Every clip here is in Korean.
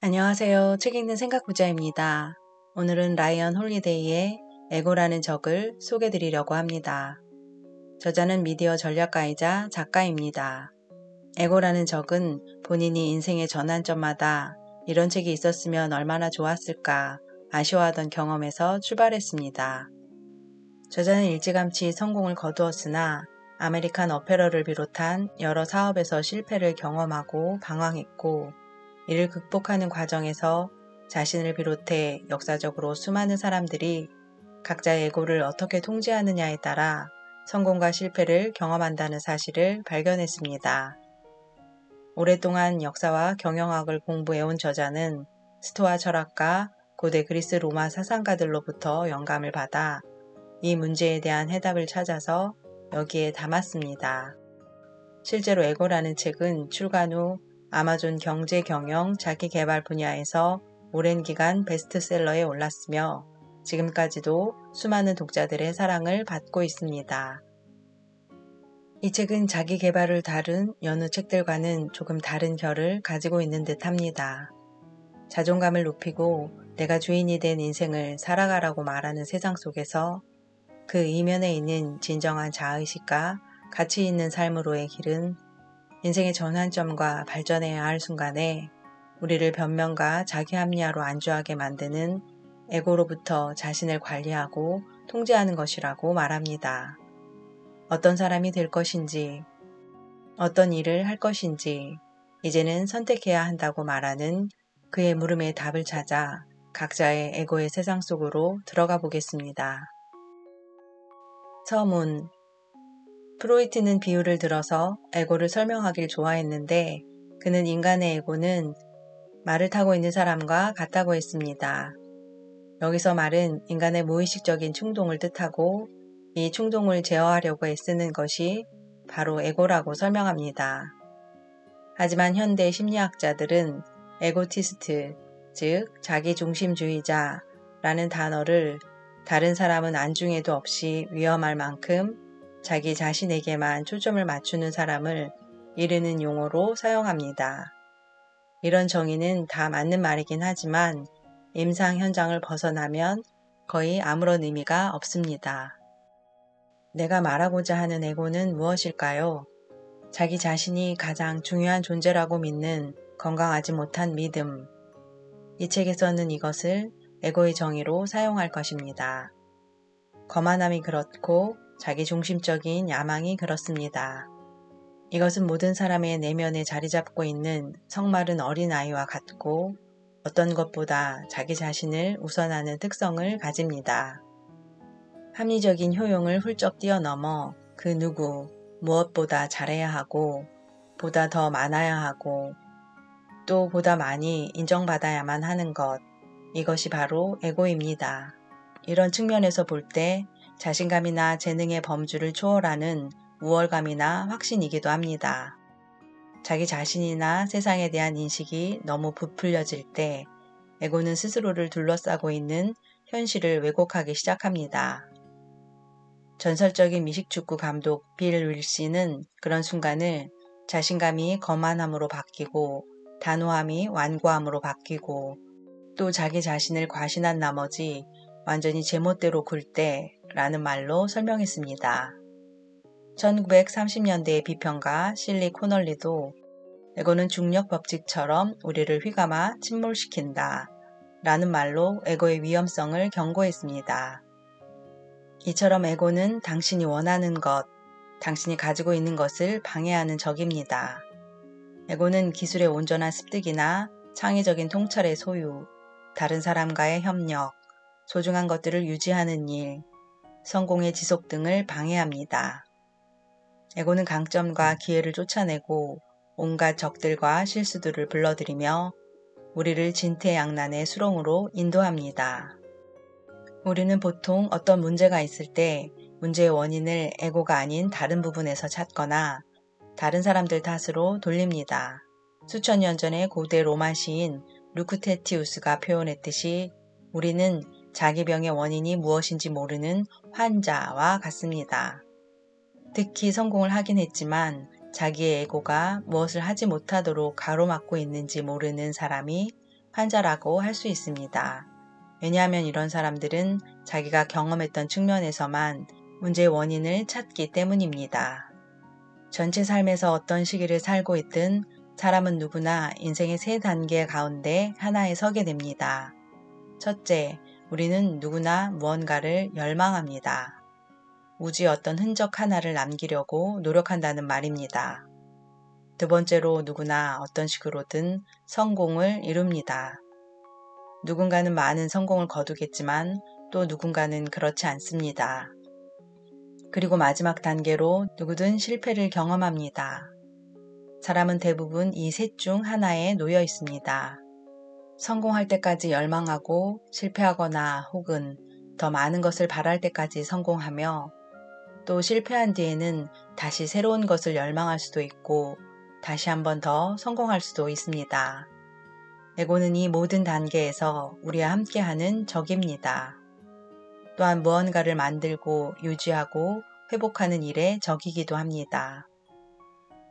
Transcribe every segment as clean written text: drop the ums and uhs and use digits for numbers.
안녕하세요. 책 읽는 생각부자입니다. 오늘은 라이언 홀리데이의 에고라는 적을 소개해 드리려고 합니다. 저자는 미디어 전략가이자 작가입니다. 에고라는 적은 본인이 인생의 전환점마다 이런 책이 있었으면 얼마나 좋았을까 아쉬워하던 경험에서 출발했습니다. 저자는 일찌감치 성공을 거두었으나 아메리칸 어페러를 비롯한 여러 사업에서 실패를 경험하고 방황했고, 이를 극복하는 과정에서 자신을 비롯해 역사적으로 수많은 사람들이 각자의 에고를 어떻게 통제하느냐에 따라 성공과 실패를 경험한다는 사실을 발견했습니다. 오랫동안 역사와 경영학을 공부해온 저자는 스토아 철학가, 고대 그리스 로마 사상가들로부터 영감을 받아 이 문제에 대한 해답을 찾아서 여기에 담았습니다. 실제로 에고라는 책은 출간 후 아마존 경제 경영 자기 개발 분야에서 오랜 기간 베스트셀러에 올랐으며 지금까지도 수많은 독자들의 사랑을 받고 있습니다. 이 책은 자기 개발을 다룬 여느 책들과는 조금 다른 결을 가지고 있는 듯 합니다. 자존감을 높이고 내가 주인이 된 인생을 살아가라고 말하는 세상 속에서 그 이면에 있는 진정한 자아의식과 가치 있는 삶으로의 길은 인생의 전환점과 발전해야 할 순간에 우리를 변명과 자기 합리화로 안주하게 만드는 에고로부터 자신을 관리하고 통제하는 것이라고 말합니다. 어떤 사람이 될 것인지, 어떤 일을 할 것인지 이제는 선택해야 한다고 말하는 그의 물음에 답을 찾아 각자의 에고의 세상 속으로 들어가 보겠습니다. 서문. 프로이트는 비유를 들어서 에고를 설명하길 좋아했는데 그는 인간의 에고는 말을 타고 있는 사람과 같다고 했습니다. 여기서 말은 인간의 무의식적인 충동을 뜻하고 이 충동을 제어하려고 애쓰는 것이 바로 에고라고 설명합니다. 하지만 현대 심리학자들은 에고티스트, 즉 자기중심주의자라는 단어를 다른 사람은 안중에도 없이 위험할 만큼 자기 자신에게만 초점을 맞추는 사람을 이르는 용어로 사용합니다. 이런 정의는 다 맞는 말이긴 하지만 임상 현장을 벗어나면 거의 아무런 의미가 없습니다. 내가 말하고자 하는 에고는 무엇일까요? 자기 자신이 가장 중요한 존재라고 믿는 건강하지 못한 믿음. 이 책에서는 이것을 에고의 정의로 사용할 것입니다. 거만함이 그렇고 자기중심적인 야망이 그렇습니다. 이것은 모든 사람의 내면에 자리 잡고 있는 성마른 어린아이와 같고 어떤 것보다 자기 자신을 우선하는 특성을 가집니다. 합리적인 효용을 훌쩍 뛰어넘어 그 누구, 무엇보다 잘해야 하고 보다 더 많아야 하고 또 보다 많이 인정받아야만 하는 것, 이것이 바로 에고입니다. 이런 측면에서 볼 때 자신감이나 재능의 범주를 초월하는 우월감이나 확신이기도 합니다. 자기 자신이나 세상에 대한 인식이 너무 부풀려질 때 에고는 스스로를 둘러싸고 있는 현실을 왜곡하기 시작합니다. 전설적인 미식축구 감독 빌 윌시는 그런 순간을 자신감이 거만함으로 바뀌고 단호함이 완고함으로 바뀌고 또 자기 자신을 과신한 나머지 완전히 제멋대로 굴 때라는 말로 설명했습니다. 1930년대의 비평가 실리 코널리도 에고는 중력 법칙처럼 우리를 휘감아 침몰시킨다 라는 말로 에고의 위험성을 경고했습니다. 이처럼 에고는 당신이 원하는 것, 당신이 가지고 있는 것을 방해하는 적입니다. 에고는 기술의 온전한 습득이나 창의적인 통찰의 소유, 다른 사람과의 협력, 소중한 것들을 유지하는 일, 성공의 지속 등을 방해합니다. 에고는 강점과 기회를 쫓아내고 온갖 적들과 실수들을 불러들이며 우리를 진퇴양난의 수렁으로 인도합니다. 우리는 보통 어떤 문제가 있을 때 문제의 원인을 에고가 아닌 다른 부분에서 찾거나 다른 사람들 탓으로 돌립니다. 수천 년 전의 고대 로마 시인 루크테티우스가 표현했듯이 우리는 자기 병의 원인이 무엇인지 모르는 환자와 같습니다. 특히 성공을 하긴 했지만 자기의 에고가 무엇을 하지 못하도록 가로막고 있는지 모르는 사람이 환자라고 할 수 있습니다. 왜냐하면 이런 사람들은 자기가 경험했던 측면에서만 문제의 원인을 찾기 때문입니다. 전체 삶에서 어떤 시기를 살고 있든 사람은 누구나 인생의 세 단계 가운데 하나에 서게 됩니다. 첫째, 우리는 누구나 무언가를 열망합니다. 우주에 어떤 흔적 하나를 남기려고 노력한다는 말입니다. 두 번째로 누구나 어떤 식으로든 성공을 이룹니다. 누군가는 많은 성공을 거두겠지만 또 누군가는 그렇지 않습니다. 그리고 마지막 단계로 누구든 실패를 경험합니다. 사람은 대부분 이 셋 중 하나에 놓여 있습니다. 성공할 때까지 열망하고 실패하거나 혹은 더 많은 것을 바랄 때까지 성공하며 또 실패한 뒤에는 다시 새로운 것을 열망할 수도 있고 다시 한 번 더 성공할 수도 있습니다. 에고는 이 모든 단계에서 우리와 함께하는 적입니다. 또한 무언가를 만들고 유지하고 회복하는 일의 적이기도 합니다.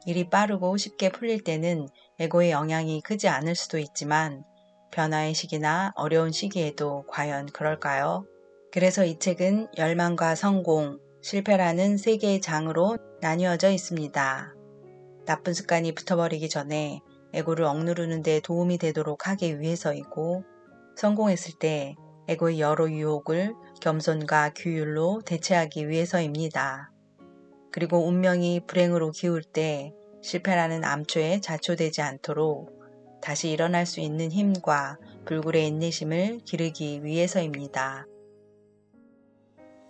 일이 빠르고 쉽게 풀릴 때는 에고의 영향이 크지 않을 수도 있지만 변화의 시기나 어려운 시기에도 과연 그럴까요? 그래서 이 책은 열망과 성공, 실패라는 세 개의 장으로 나뉘어져 있습니다. 나쁜 습관이 붙어버리기 전에 에고를 억누르는 데 도움이 되도록 하기 위해서이고 성공했을 때 에고의 여러 유혹을 겸손과 규율로 대체하기 위해서입니다. 그리고 운명이 불행으로 기울 때 실패라는 암초에 자초되지 않도록 다시 일어날 수 있는 힘과 불굴의 인내심을 기르기 위해서입니다.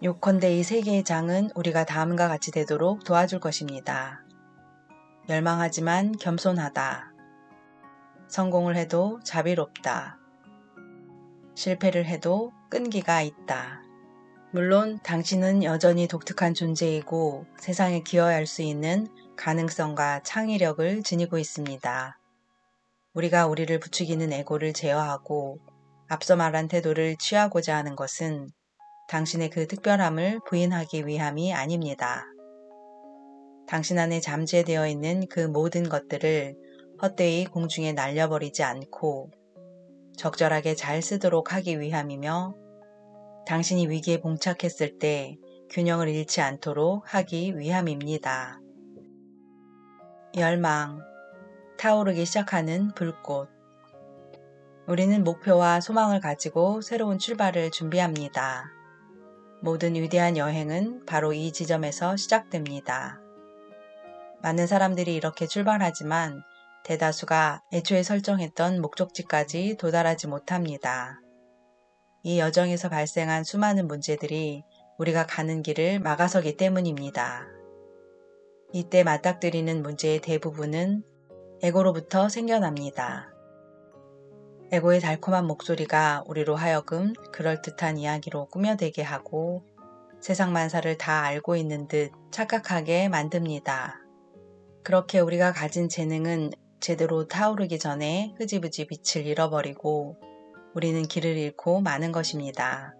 요컨대 이 세 개의 장은 우리가 다음과 같이 되도록 도와줄 것입니다. 열망하지만 겸손하다. 성공을 해도 자비롭다. 실패를 해도 끈기가 있다. 물론 당신은 여전히 독특한 존재이고 세상에 기여할 수 있는 가능성과 창의력을 지니고 있습니다. 우리가 우리를 부추기는 에고를 제어하고 앞서 말한 태도를 취하고자 하는 것은 당신의 그 특별함을 부인하기 위함이 아닙니다. 당신 안에 잠재되어 있는 그 모든 것들을 헛되이 공중에 날려버리지 않고 적절하게 잘 쓰도록 하기 위함이며 당신이 위기에 봉착했을 때 균형을 잃지 않도록 하기 위함입니다. 열망, 타오르기 시작하는 불꽃. 우리는 목표와 소망을 가지고 새로운 출발을 준비합니다. 모든 위대한 여행은 바로 이 지점에서 시작됩니다. 많은 사람들이 이렇게 출발하지만 대다수가 애초에 설정했던 목적지까지 도달하지 못합니다. 이 여정에서 발생한 수많은 문제들이 우리가 가는 길을 막아서기 때문입니다. 이때 맞닥뜨리는 문제의 대부분은 에고로부터 생겨납니다. 에고의 달콤한 목소리가 우리로 하여금 그럴듯한 이야기로 꾸며대게 하고 세상 만사를 다 알고 있는 듯 착각하게 만듭니다. 그렇게 우리가 가진 재능은 제대로 타오르기 전에 흐지부지 빛을 잃어버리고 우리는 길을 잃고 마는 것입니다.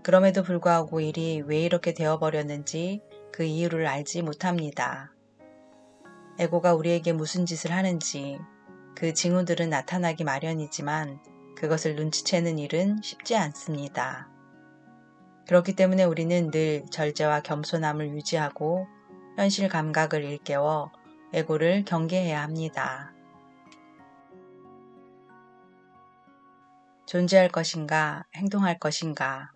그럼에도 불구하고 일이 왜 이렇게 되어버렸는지 그 이유를 알지 못합니다. 에고가 우리에게 무슨 짓을 하는지 그 징후들은 나타나기 마련이지만 그것을 눈치채는 일은 쉽지 않습니다. 그렇기 때문에 우리는 늘 절제와 겸손함을 유지하고 현실 감각을 일깨워 에고를 경계해야 합니다. 존재할 것인가, 행동할 것인가.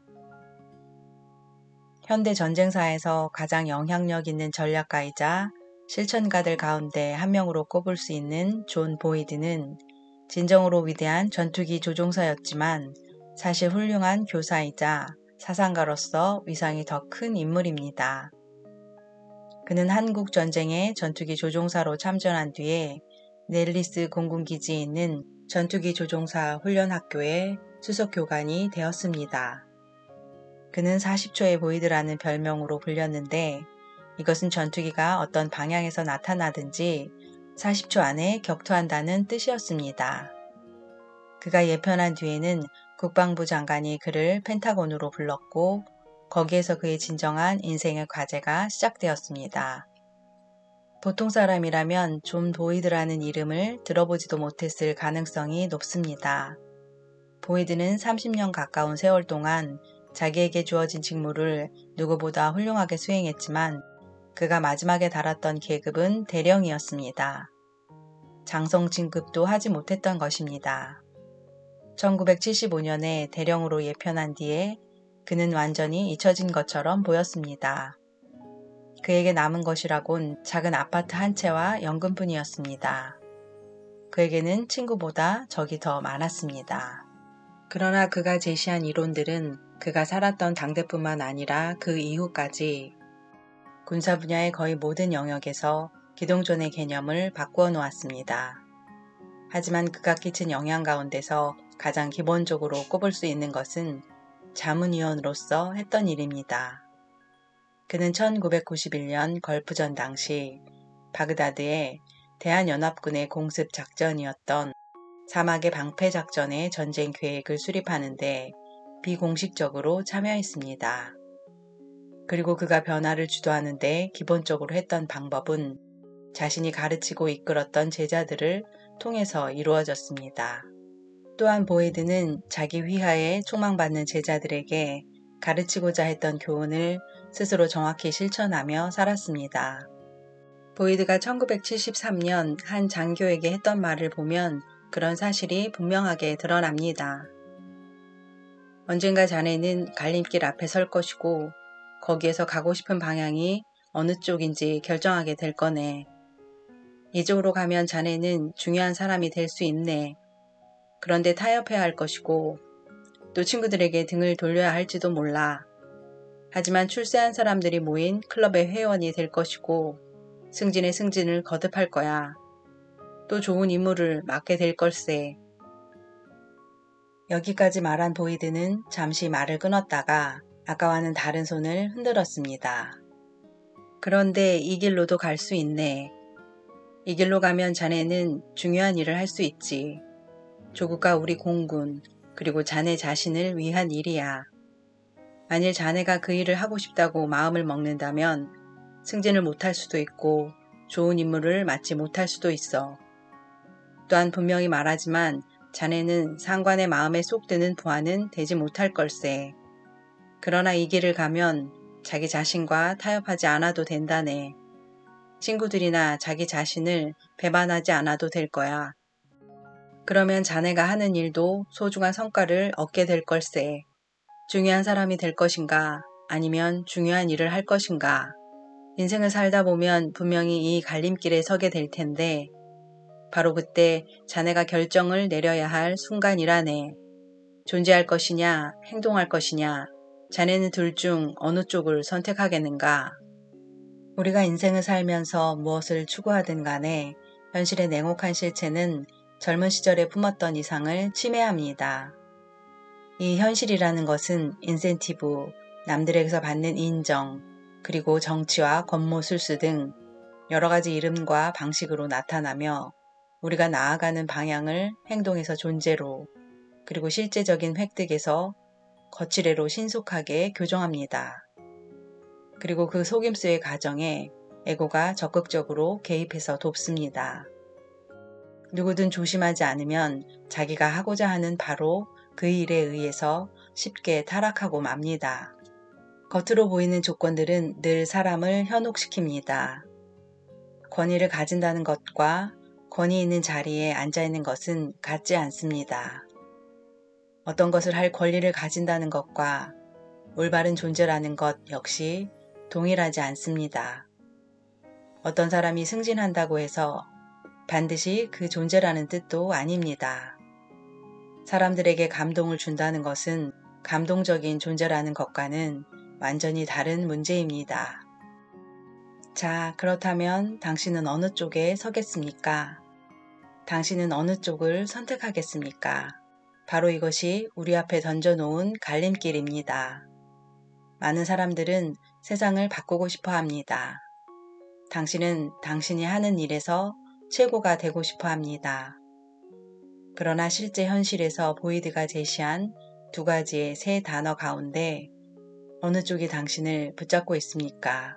현대 전쟁사에서 가장 영향력 있는 전략가이자 실천가들 가운데 한 명으로 꼽을 수 있는 존 보이드는 진정으로 위대한 전투기 조종사였지만 사실 훌륭한 교사이자 사상가로서 위상이 더 큰 인물입니다. 그는 한국 전쟁에 전투기 조종사로 참전한 뒤에 넬리스 공군기지에 있는 전투기 조종사 훈련학교의 수석 교관이 되었습니다. 그는 40초의 보이드라는 별명으로 불렸는데 이것은 전투기가 어떤 방향에서 나타나든지 40초 안에 격투한다는 뜻이었습니다. 그가 예편한 뒤에는 국방부 장관이 그를 펜타곤으로 불렀고 거기에서 그의 진정한 인생의 과제가 시작되었습니다. 보통 사람이라면 존 보이드라는 이름을 들어보지도 못했을 가능성이 높습니다. 보이드는 30년 가까운 세월 동안 자기에게 주어진 직무를 누구보다 훌륭하게 수행했지만 그가 마지막에 달았던 계급은 대령이었습니다. 장성 진급도 하지 못했던 것입니다. 1975년에 대령으로 예편한 뒤에 그는 완전히 잊혀진 것처럼 보였습니다. 그에게 남은 것이라곤 작은 아파트 한 채와 연금뿐이었습니다. 그에게는 친구보다 적이 더 많았습니다. 그러나 그가 제시한 이론들은 그가 살았던 당대뿐만 아니라 그 이후까지 군사 분야의 거의 모든 영역에서 기동존의 개념을 바꾸어 놓았습니다. 하지만 그가 끼친 영향 가운데서 가장 기본적으로 꼽을 수 있는 것은 자문위원으로서 했던 일입니다. 그는 1991년 걸프전 당시 바그다드에 대한연합군의 공습 작전이었던 사막의 방패 작전의 전쟁 계획을 수립하는데 비공식적으로 참여했습니다. 그리고 그가 변화를 주도하는데 기본적으로 했던 방법은 자신이 가르치고 이끌었던 제자들을 통해서 이루어졌습니다. 또한 보이드는 자기 휘하에 촉망받는 제자들에게 가르치고자 했던 교훈을 스스로 정확히 실천하며 살았습니다. 보이드가 1973년 한 장교에게 했던 말을 보면 그런 사실이 분명하게 드러납니다. 언젠가 자네는 갈림길 앞에 설 것이고 거기에서 가고 싶은 방향이 어느 쪽인지 결정하게 될 거네. 이쪽으로 가면 자네는 중요한 사람이 될 수 있네. 그런데 타협해야 할 것이고 또 친구들에게 등을 돌려야 할지도 몰라. 하지만 출세한 사람들이 모인 클럽의 회원이 될 것이고 승진의 승진을 거듭할 거야. 또 좋은 임무를 맡게 될 걸세. 여기까지 말한 보이드는 잠시 말을 끊었다가 아까와는 다른 손을 흔들었습니다. 그런데 이 길로도 갈 수 있네. 이 길로 가면 자네는 중요한 일을 할 수 있지. 조국과 우리 공군, 그리고 자네 자신을 위한 일이야. 만일 자네가 그 일을 하고 싶다고 마음을 먹는다면 승진을 못할 수도 있고 좋은 임무를 맡지 못할 수도 있어. 또한 분명히 말하지만 자네는 상관의 마음에 쏙 드는 부하는 되지 못할 걸세. 그러나 이 길을 가면 자기 자신과 타협하지 않아도 된다네. 친구들이나 자기 자신을 배반하지 않아도 될 거야. 그러면 자네가 하는 일도 소중한 성과를 얻게 될 걸세. 중요한 사람이 될 것인가 아니면 중요한 일을 할 것인가. 인생을 살다 보면 분명히 이 갈림길에 서게 될 텐데 바로 그때 자네가 결정을 내려야 할 순간이라네. 존재할 것이냐 행동할 것이냐. 자네는 둘 중 어느 쪽을 선택하겠는가. 우리가 인생을 살면서 무엇을 추구하든 간에 현실의 냉혹한 실체는 젊은 시절에 품었던 이상을 침해합니다. 이 현실이라는 것은 인센티브, 남들에게서 받는 인정, 그리고 정치와 권모술수 등 여러 가지 이름과 방식으로 나타나며 우리가 나아가는 방향을 행동에서 존재로, 그리고 실제적인 획득에서 거치례로 신속하게 교정합니다. 그리고 그 속임수의 과정에 에고가 적극적으로 개입해서 돕습니다. 누구든 조심하지 않으면 자기가 하고자 하는 바로 그 일에 의해서 쉽게 타락하고 맙니다. 겉으로 보이는 조건들은 늘 사람을 현혹시킵니다. 권위를 가진다는 것과 권위 있는 자리에 앉아있는 것은 같지 않습니다. 어떤 것을 할 권리를 가진다는 것과 올바른 존재라는 것 역시 동일하지 않습니다. 어떤 사람이 승진한다고 해서 반드시 그 존재라는 뜻도 아닙니다. 사람들에게 감동을 준다는 것은 감동적인 존재라는 것과는 완전히 다른 문제입니다. 자, 그렇다면 당신은 어느 쪽에 서겠습니까? 당신은 어느 쪽을 선택하겠습니까? 바로 이것이 우리 앞에 던져놓은 갈림길입니다. 많은 사람들은 세상을 바꾸고 싶어 합니다. 당신은 당신이 하는 일에서 최고가 되고 싶어 합니다. 그러나 실제 현실에서 보이드가 제시한 두 가지의 세 단어 가운데 어느 쪽이 당신을 붙잡고 있습니까?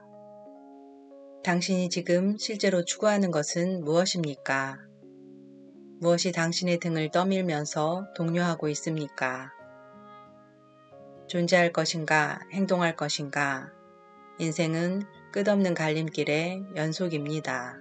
당신이 지금 실제로 추구하는 것은 무엇입니까? 무엇이 당신의 등을 떠밀면서 독려하고 있습니까? 존재할 것인가, 행동할 것인가? 인생은 끝없는 갈림길의 연속입니다.